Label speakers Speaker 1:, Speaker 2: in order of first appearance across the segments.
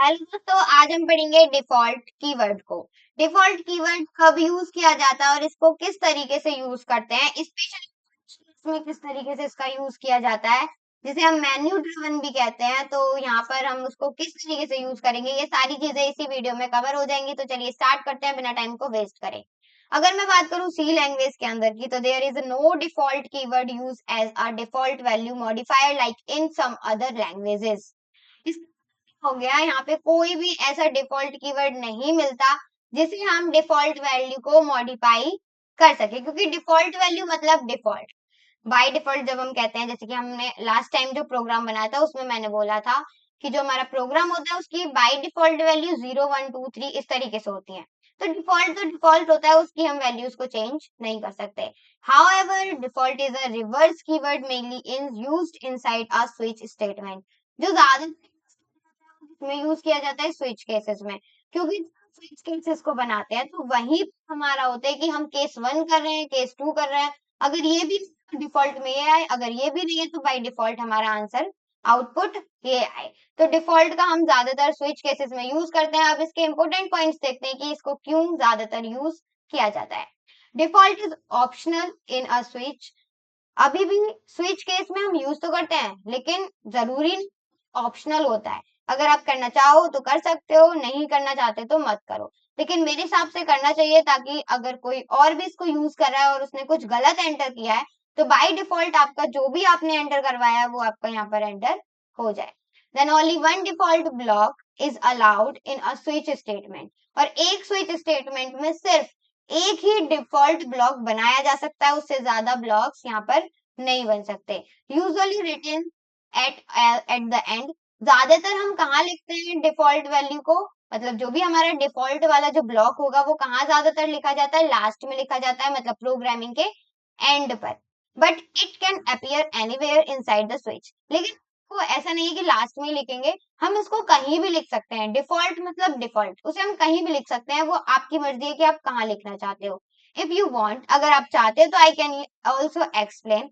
Speaker 1: Hello दोस्तों, आज हम पढ़ेंगे डिफॉल्ट कीवर्ड को। डिफॉल्ट कीवर्ड कब यूज किया जाता है और इसको किस तरीके से यूज करते हैं, स्पेशली में किस तरीके से इसका यूज किया जाता है, जिसे हम मेन्यू ड्रिवन भी कहते हैं। तो यहाँ पर हम उसको किस तरीके से यूज करेंगे, ये सारी चीजें इसी वीडियो में कवर हो जाएंगी। तो चलिए स्टार्ट करते हैं बिना टाइम को वेस्ट करें। अगर मैं बात करूं सी लैंग्वेज के अंदर की, तो there is no default keyword use as a default value modifier like in some other languages. हो गया, यहाँ पे कोई भी ऐसा डिफॉल्ट कीवर्ड नहीं मिलता जिसे हम डिफॉल्ट वैल्यू को मॉडिफाई कर सके, क्योंकि डिफॉल्ट वैल्यू मतलब डिफॉल्ट बाय डिफॉल्ट। जब हम कहते हैं, जैसे कि हमने लास्ट टाइम जो प्रोग्राम बनाया था उसमें मैंने बोला था कि जो हमारा प्रोग्राम होता है उसकी बाय डिफॉल्ट वैल्यू 0 1 2 3 इस तरीके से होती है। तो डिफॉल्ट होता है, उसकी हम वैल्यूज को चेंज नहीं कर सकते। However default is a reverse keyword mainly in used inside a switch statement. जो ज्यादा में यूज किया जाता है स्विच केसेस में, क्योंकि स्विच केसेस को बनाते हैं तो वही हमारा होता है कि हम केस 1 कर रहे हैं, केस 2 कर रहे हैं। अगर ये भी डिफॉल्ट में ये आए, अगर ये भी नहीं है, तो बाय डिफॉल्ट हमारा आंसर आउटपुट ये आए। तो डिफॉल्ट का हम ज्यादातर स्विच केसेस में यूज करते हैं। अब इसके इंपॉर्टेंट पॉइंट्स देखते हैं कि इसको क्यों ज्यादातर यूज किया जाता है। Default is optional in a switch. अभी भी स्विच केस में हम यूज तो करते हैं, लेकिन जरूरी ऑप्शनल होता है। अगर आप करना चाहो तो कर सकते हो, नहीं करना चाहते तो मत करो। लेकिन मेरे हिसाब से करना चाहिए, ताकि अगर कोई और भी इसको यूज कर रहा है और उसने कुछ गलत एंटर किया है, तो बाय डिफॉल्ट आपका जो भी आपने एंटर करवाया है वो आपका यहाँ पर एंटर हो जाए। Then only one default block is allowed in a switch statement. और एक स्विच स्टेटमेंट में सिर्फ एक ही डिफॉल्ट ब्लॉक बनाया जा सकता है, उससे ज्यादा ब्लॉक्स यहाँ पर नहीं बन सकते। Usually written at the end. ज्यादातर हम कहाँ लिखते हैं डिफॉल्ट वैल्यू को, मतलब जो भी हमारा डिफॉल्ट वाला जो ब्लॉक होगा वो कहाँ ज्यादातर लिखा जाता है, लास्ट में लिखा जाता है, मतलब प्रोग्रामिंग के एंड पर। But it can appear anywhere inside the switch. लेकिन वो ऐसा नहीं है कि लास्ट में ही लिखेंगे, हम इसको कहीं भी लिख सकते हैं। डिफॉल्ट मतलब डिफॉल्ट, उसे हम कहीं भी लिख सकते हैं, वो आपकी मर्जी है कि आप कहाँ लिखना चाहते हो। इफ यू वांट, अगर आप चाहते हो तो I can also explain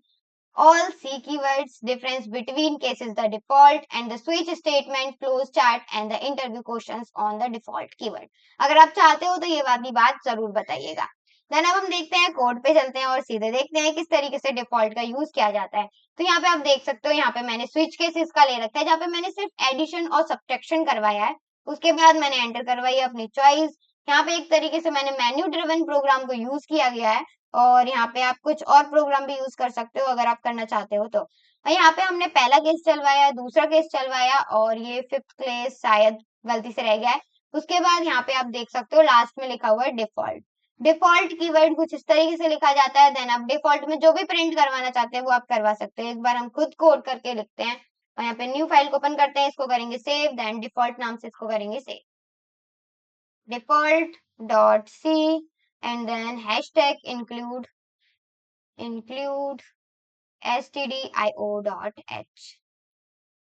Speaker 1: all C keywords difference between cases the default and the switch statement close chat and the interview questions on the default keyword। अगर आप चाहते हो तो ये वाली बात जरूर बताइएगा। देन अब हम देखते हैं, कोड पे चलते हैं और सीधे देखते हैं किस तरीके से डिफॉल्ट का यूज किया जाता है। तो यहाँ पे आप देख सकते हो, यहाँ पे मैंने स्विच केसेस का ले रखा है, जहाँ पे मैंने सिर्फ एडिशन और सब्ट्रैक्शन करवाया है। उसके बाद मैंने एंटर करवाई है अपनी चॉइस। यहाँ पे एक तरीके से मैंने मेन्यू ड्रिवन प्रोग्राम को यूज किया गया है, और यहाँ पे आप कुछ और प्रोग्राम भी यूज कर सकते हो अगर आप करना चाहते हो तो। और यहाँ पे हमने पहला केस चलवाया, दूसरा केस चलवाया, और ये फिफ्थ केस शायद गलती से रह गया है। उसके बाद यहाँ पे आप देख सकते हो लास्ट में लिखा हुआ है डिफॉल्ट। डिफॉल्ट कीवर्ड कुछ इस तरीके से लिखा जाता है। देन आप डिफॉल्ट में जो भी प्रिंट करवाना चाहते हैं वो आप करवा सकते हो। एक बार हम खुद कोड करके लिखते हैं, और यहाँ पे न्यू फाइल को ओपन करते हैं, इसको करेंगे सेव, देन डिफॉल्ट नाम से इसको करेंगे save, default dot C, and then hashtag include stdio.h।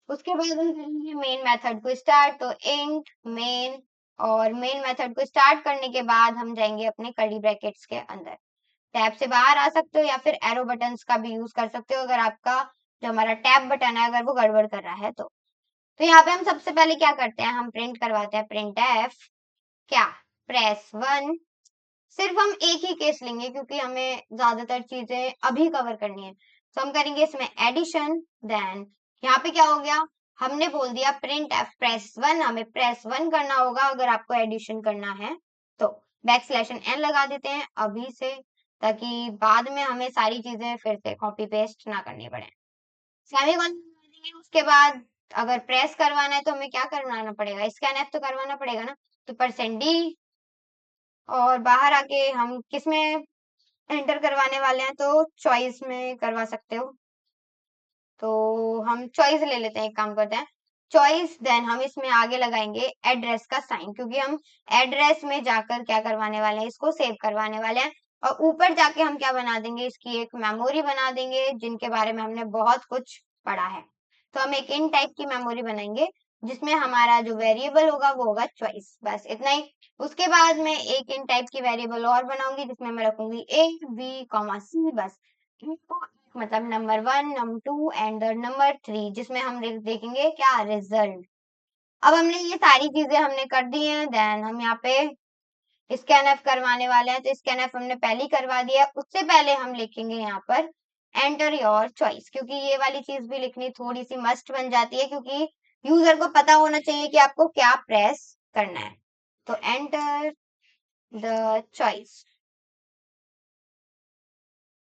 Speaker 1: उसके बाद हम करेंगे मेन मेथड को स्टार्ट, तो इंट मेन, और मेन मेथड को स्टार्ट करने के बाद हम जाएंगे अपने कर्ली ब्रैकेट्स के अंदर। टैब से बाहर आ सकते हो या फिर एरो बटन्स का भी यूज कर सकते हो, अगर आपका जो हमारा टैब बटन है अगर वो गड़बड़ कर रहा है तो यहाँ पे हम सबसे पहले क्या करते हैं, हम प्रिंट करवाते हैं प्रिंट एफ क्या प्रेस 1। सिर्फ हम एक ही केस लेंगे क्योंकि हमें ज्यादातर चीजें अभी कवर करनी है। तो हम करेंगे इसमें एडिशन। देन यहाँ पे क्या हो गया, हमने बोल दिया प्रिंट एफ प्रेस 1, हमें प्रेस 1 करना होगा अगर आपको एडिशन करना है। तो \n लगा देते हैं अभी से, ताकि बाद में हमें सारी चीजें फिर से कॉपी पेस्ट ना करनी पड़े। सेमीकोलन लगा देंगे। उसके बाद अगर प्रेस करवाना है तो हमें क्या करवाना पड़ेगा, स्कैन एफ तो करवाना पड़ेगा ना। तो %d, और बाहर आके हम किस में एंटर करवाने वाले हैं, तो चॉइस में करवा सकते हो। तो हम चॉइस ले लेते हैं, एक काम करते हैं चॉइस। देन हम इसमें आगे लगाएंगे एड्रेस का साइन, क्योंकि हम एड्रेस में जाकर क्या करवाने वाले हैं, इसको सेव करवाने वाले हैं। और ऊपर जाके हम क्या बना देंगे, इसकी एक मेमोरी बना देंगे, जिनके बारे में हमने बहुत कुछ पढ़ा है। तो हम एक इन टाइप की मेमोरी बनाएंगे, जिसमें हमारा जो वेरिएबल होगा वो होगा चॉइस, बस इतना ही। उसके बाद मैं एक इन टाइप की वेरिएबल और बनाऊंगी, जिसमें मैं रखूंगी A B, C, बस इनको, मतलब नंबर 1 नंबर 2 एंड नंबर 3, जिसमें हम देखेंगे क्या रिजल्ट। अब हमने ये सारी चीजें हमने कर दी हैं, देन हम यहाँ पे स्कैन एफ करवाने वाले हैं, तो स्कैन एफ हमने पहले ही करवा दिया है। उससे पहले हम लिखेंगे यहाँ पर एंटर योर चॉइस, क्योंकि ये वाली चीज भी लिखनी थोड़ी सी मस्ट बन जाती है, क्योंकि यूजर को पता होना चाहिए कि आपको क्या प्रेस करना है। तो एंटर द चॉइस,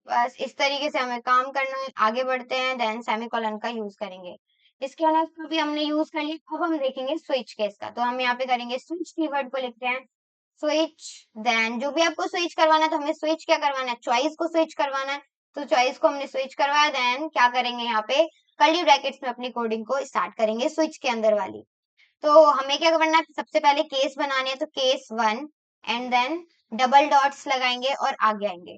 Speaker 1: बस इस तरीके से हमें काम करना है। आगे बढ़ते हैं, देन सेमीकोलन का यूज करेंगे। इसके अलावा इसको भी हमने यूज कर लिया। अब हम देखेंगे स्विच केस का, तो हम यहाँ पे करेंगे स्विच कीवर्ड को लिखते हैं स्विच, देन जो भी आपको स्विच करवाना है, तो हमें स्विच क्या करवाना है, चॉइस को स्विच करवाना है। तो चॉइस को हमने स्विच करवाया, देन क्या करेंगे यहाँ पे कर्ली ब्रैकेट्स में अपनी कोडिंग को स्टार्ट करेंगे स्विच के अंदर वाली। तो हमें क्या करना है, सबसे पहले केस बनाने हैं, तो case 1 and then double dots लगाएंगे और आगे आएंगे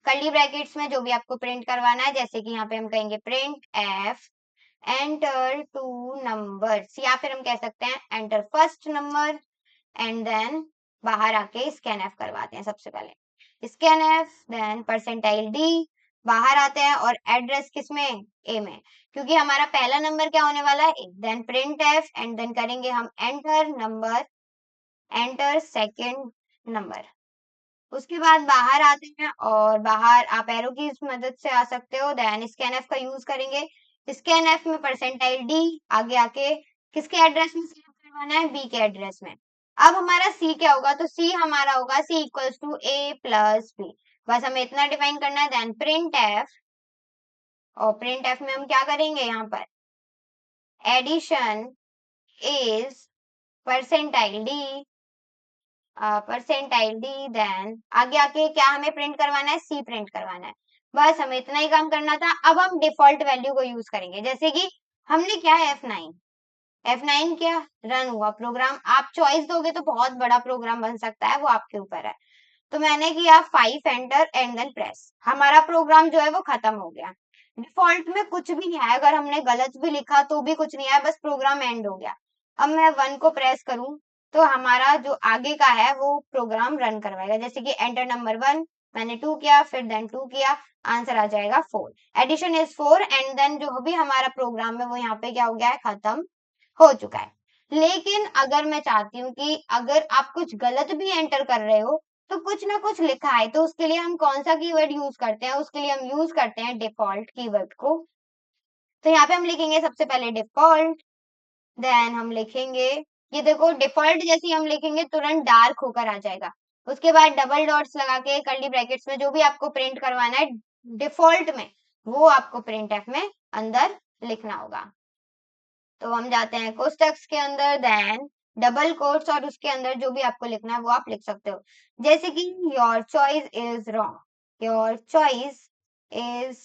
Speaker 1: कर्ली ब्रैकेट्स में जो भी आपको प्रिंट करवाना है, जैसे कि यहाँ पे हम कहेंगे print F enter two numbers, या फिर हम कह सकते हैं enter first number and then बाहर आके स्कैन एफ करवाते हैं। सबसे पहले scan F then percentile D, बाहर आते हैं और एड्रेस किसमें, ए में, क्योंकि हमारा पहला नंबर क्या होने वाला है, A. Then print F and then करेंगे हम enter number, enter second number. उसके बाद बाहर आते हैं और बाहर आप एरो की मदद से आ सकते हो, देन स्कैन एफ का यूज करेंगे। स्कैन एफ में परसेंटाइल डी, आगे आके किसके एड्रेस में सेव करवाना है, बी के एड्रेस में। अब हमारा सी क्या होगा, तो सी हमारा होगा C equals to A plus B, बस हमें इतना डिफाइन करना है। देन प्रिंट एफ, और प्रिंट एफ में हम क्या करेंगे, यहाँ पर addition is percentile D, percentile D, then आगे आके क्या हमें प्रिंट करवाना है, सी प्रिंट करवाना है। बस हमें इतना ही काम करना था। अब हम डिफॉल्ट वैल्यू को यूज करेंगे, जैसे कि हमने क्या है F9 क्या रन हुआ प्रोग्राम। आप चॉइस दोगे तो बहुत बड़ा प्रोग्राम बन सकता है, वो आपके ऊपर है। तो मैंने किया 5 एंटर एंड देन प्रेस, हमारा प्रोग्राम जो है वो खत्म हो गया। डिफॉल्ट में कुछ भी नहीं आया, अगर हमने गलत भी लिखा तो भी कुछ नहीं आया, बस प्रोग्राम एंड हो गया। अब मैं 1 को प्रेस करूं तो हमारा जो आगे का है वो प्रोग्राम रन करवाएगा, जैसे कि एंटर नंबर 1, मैंने 2 किया, फिर देन 2 किया, आंसर आ जाएगा 4। एडिशन इज 4 एंड देन जो भी हमारा प्रोग्राम है वो यहाँ पे क्या हो गया है, खत्म हो चुका है। लेकिन अगर मैं चाहती हूँ कि अगर आप कुछ गलत भी एंटर कर रहे हो तो कुछ ना कुछ लिखा है, तो उसके लिए हम कौन सा कीवर्ड यूज करते हैं, उसके लिए हम यूज करते हैं डिफॉल्ट कीवर्ड को। तो यहाँ पे हम लिखेंगे सबसे पहले डिफॉल्ट, देन हम लिखेंगे, ये देखो डिफॉल्ट जैसे ही हम लिखेंगे तुरंत डार्क होकर आ जाएगा। उसके बाद डबल डॉट्स लगा के कर्ली ब्रैकेट्स में जो भी आपको प्रिंट करवाना है डिफॉल्ट में, वो आपको प्रिंट एफ में अंदर लिखना होगा। तो हम जाते हैं कोष्टक्स के अंदर, देन डबल कोट्स, और उसके अंदर जो भी आपको लिखना है वो आप लिख सकते हो, जैसे कि your choice is wrong, your choice is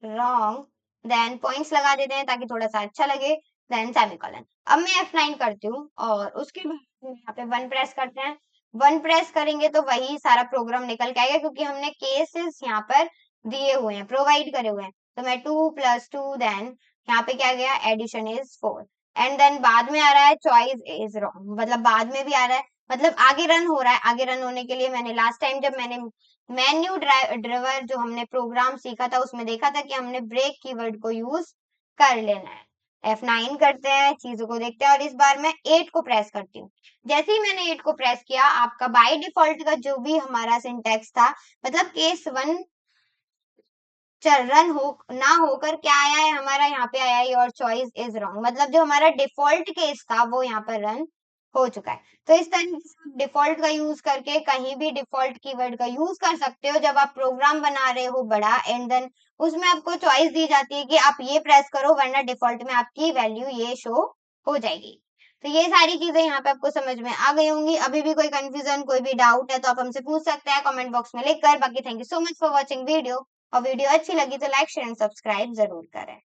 Speaker 1: wrong, then points लगा देते हैं ताकि थोड़ा सा अच्छा लगे, देन सेमीकोलन। अब मैं F9 करती हूँ और उसके बाद यहाँ पे 1 प्रेस करते हैं। 1 प्रेस करेंगे तो वही सारा प्रोग्राम निकल के आएगा, क्योंकि हमने केसेस यहाँ पर दिए हुए हैं, प्रोवाइड करे हुए हैं। तो मैं 2 + 2, देन यहाँ पे क्या गया, एडिशन इज 4 एंड देन बाद में आ रहा है चॉइस इज रॉन्ग, मतलब बाद में भी आ रहा है, मतलब आगे रन हो रहा है। आगे रन होने के लिए मैंने लास्ट टाइम जब मैंने मेन्यू ड्राइवर जो हमने प्रोग्राम सीखा था उसमें देखा था कि हमने ब्रेक कीवर्ड को यूज कर लेना है। F9 करते हैं, चीजों को देखते हैं, और इस बार मैं 8 को प्रेस करती हूँ। जैसे ही मैंने 8 को प्रेस किया, आपका बाय डिफॉल्ट का जो भी हमारा सिंटेक्स था, मतलब केस 1 रन हो ना होकर क्या आया है हमारा, यहाँ पे आया है योर चॉइस इज रॉन्ग, मतलब जो हमारा डिफॉल्ट केस था वो यहाँ पर रन हो चुका है। तो इस तरीके से डिफॉल्ट का यूज करके कहीं भी डिफॉल्ट कीवर्ड का यूज कर सकते हो जब आप प्रोग्राम बना रहे हो बड़ा, एंड देन उसमें आपको चॉइस दी जाती है कि आप ये प्रेस करो वरना डिफॉल्ट में आपकी वैल्यू ये शो हो जाएगी। तो ये सारी चीजें यहाँ पे आपको समझ में आ गई होंगी। अभी भी कोई कंफ्यूजन, कोई भी डाउट है तो आप हमसे पूछ सकते हैं कमेंट बॉक्स में लिखकर। बाकी thank you so much for watching video, और वीडियो अच्छी लगी तो लाइक शेयर एंड सब्सक्राइब जरूर करें।